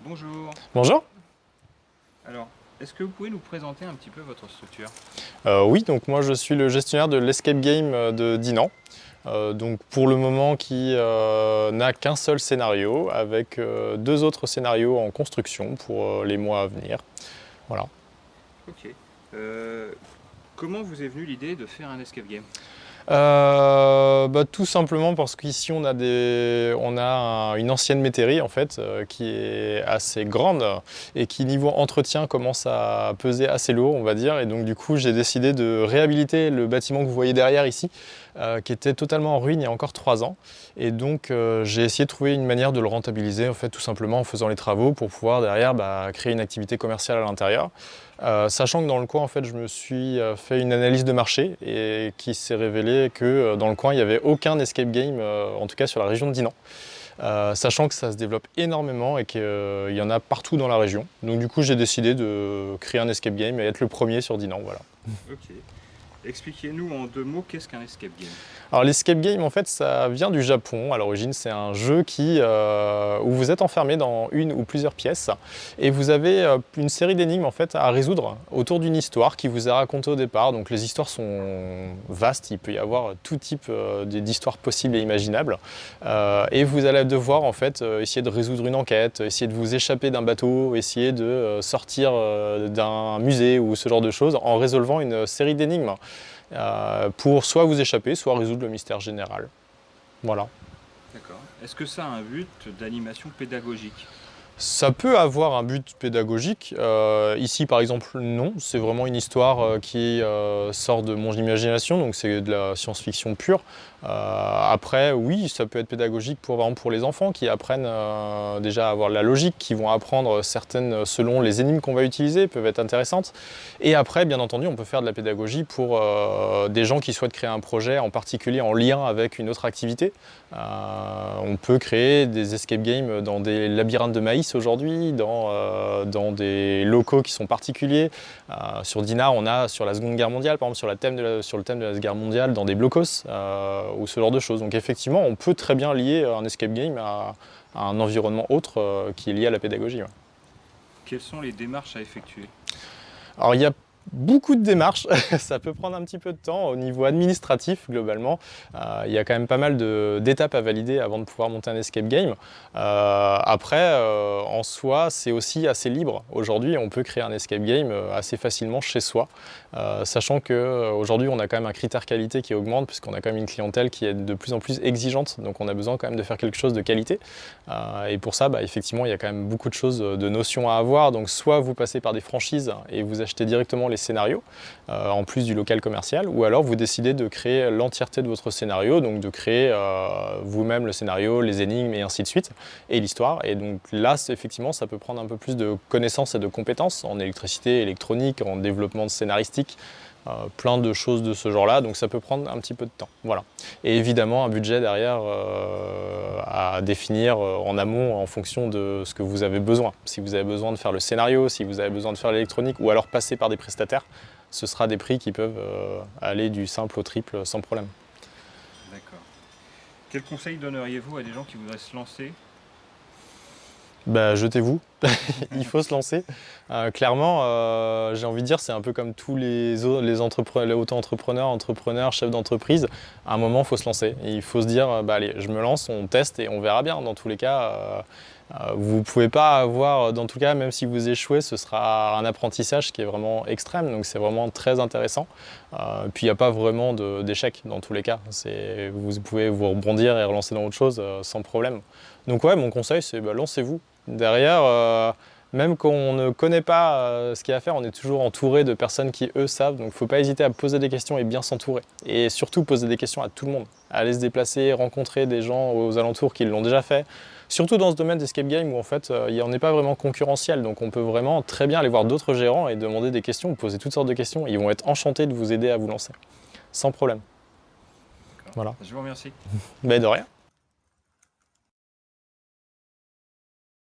Bonjour. Bonjour. Alors, est-ce que vous pouvez nous présenter un petit peu votre structure? Oui, donc moi je suis le gestionnaire de l'Escape Game de Dinan. Donc pour le moment qui n'a qu'un seul scénario avec deux autres scénarios en construction pour les mois à venir. Voilà. Ok. Euh, Comment vous est venue l'idée de faire un escape game? Tout simplement parce qu'ici on a une ancienne métairie en fait qui est assez grande et qui niveau entretien commence à peser assez lourd on va dire, et donc du coup j'ai décidé de réhabiliter le bâtiment que vous voyez derrière ici qui était totalement en ruine il y a encore 3 ans, et donc j'ai essayé de trouver une manière de le rentabiliser en fait, tout simplement en faisant les travaux pour pouvoir derrière créer une activité commerciale à l'intérieur. Sachant que dans le coin, en fait, je me suis fait une analyse de marché et qui s'est révélé que dans le coin, il n'y avait aucun escape game, en tout cas sur la région de Dinan. Sachant que ça se développe énormément et qu'il y en a partout dans la région. Donc du coup, j'ai décidé de créer un escape game et être le premier sur Dinan, voilà. Ok. Expliquez-nous en 2 mots qu'est-ce qu'un escape game. Alors l'escape game en fait ça vient du Japon. À l'origine c'est un jeu où vous êtes enfermé dans une ou plusieurs pièces et vous avez une série d'énigmes en fait à résoudre autour d'une histoire qui vous est racontée au départ. Donc les histoires sont vastes, il peut y avoir tout type d'histoires possibles et imaginables. Et vous allez devoir en fait essayer de résoudre une enquête, essayer de vous échapper d'un bateau, essayer de sortir d'un musée ou ce genre de choses en résolvant une série d'énigmes pour soit vous échapper, soit résoudre le mystère général. Voilà. D'accord. Est-ce que ça a un but d'animation pédagogique? Ça peut avoir un but pédagogique. Ici, par exemple, non. C'est vraiment une histoire qui sort de mon imagination, donc c'est de la science-fiction pure. Après, oui, ça peut être pédagogique pour, par exemple, pour les enfants qui apprennent déjà à avoir de la logique, qui vont apprendre certaines, selon les énigmes qu'on va utiliser, peuvent être intéressantes. Et après, bien entendu, on peut faire de la pédagogie pour des gens qui souhaitent créer un projet, en particulier en lien avec une autre activité. On peut créer des escape games dans des labyrinthes de maïs aujourd'hui, dans des locaux qui sont particuliers. Sur Dinard, on a sur la Seconde Guerre mondiale, par exemple sur le thème de la Seconde Guerre mondiale, dans des blocos ou ce genre de choses. Donc effectivement, on peut très bien lier un escape game à un environnement autre qui est lié à la pédagogie. Ouais. Quelles sont les démarches à effectuer? Alors il y a beaucoup de démarches, ça peut prendre un petit peu de temps au niveau administratif globalement. Il y a quand même pas mal d'étapes à valider avant de pouvoir monter un escape game. Après, en soi, c'est aussi assez libre. Aujourd'hui, on peut créer un escape game assez facilement chez soi, sachant qu'aujourd'hui, on a quand même un critère qualité qui augmente puisqu'on a quand même une clientèle qui est de plus en plus exigeante. Donc on a besoin quand même de faire quelque chose de qualité. Et pour ça, effectivement, il y a quand même beaucoup de choses, de notions à avoir. Donc soit vous passez par des franchises et vous achetez directement les scénarios, en plus du local commercial, ou alors vous décidez de créer l'entièreté de votre scénario, donc de créer vous-même le scénario, les énigmes et ainsi de suite, et l'histoire. Et donc là, effectivement, ça peut prendre un peu plus de connaissances et de compétences en électricité, électronique, en développement scénaristique, plein de choses de ce genre-là, donc ça peut prendre un petit peu de temps. Voilà. Et évidemment, un budget derrière à définir en amont en fonction de ce que vous avez besoin. Si vous avez besoin de faire le scénario, si vous avez besoin de faire l'électronique, ou alors passer par des prestataires, ce sera des prix qui peuvent aller du simple au triple sans problème. D'accord. Quel conseil donneriez-vous à des gens qui voudraient se lancer? Jetez-vous, il faut se lancer. Clairement, j'ai envie de dire, c'est un peu comme tous les auto-entrepreneurs, entrepreneurs, chefs d'entreprise. À un moment, il faut se lancer. Et il faut se dire, allez, je me lance, on teste et on verra bien. Dans tous les cas, vous ne pouvez pas avoir, dans tout cas, même si vous échouez, ce sera un apprentissage qui est vraiment extrême. Donc c'est vraiment très intéressant. Puis il n'y a pas vraiment d'échec dans tous les cas. Vous pouvez vous rebondir et relancer dans autre chose sans problème. Donc ouais, mon conseil, c'est lancez-vous. Derrière, même quand on ne connaît pas ce qu'il y a à faire, on est toujours entouré de personnes qui, eux, savent. Donc il ne faut pas hésiter à poser des questions et bien s'entourer. Et surtout, poser des questions à tout le monde. Aller se déplacer, rencontrer des gens aux alentours qui l'ont déjà fait. Surtout dans ce domaine d'escape game où en fait, il n'est pas vraiment concurrentiel. Donc on peut vraiment très bien aller voir d'autres gérants et demander des questions, poser toutes sortes de questions. Ils vont être enchantés de vous aider à vous lancer. Sans problème. D'accord. Voilà. Je vous remercie. Mais de rien.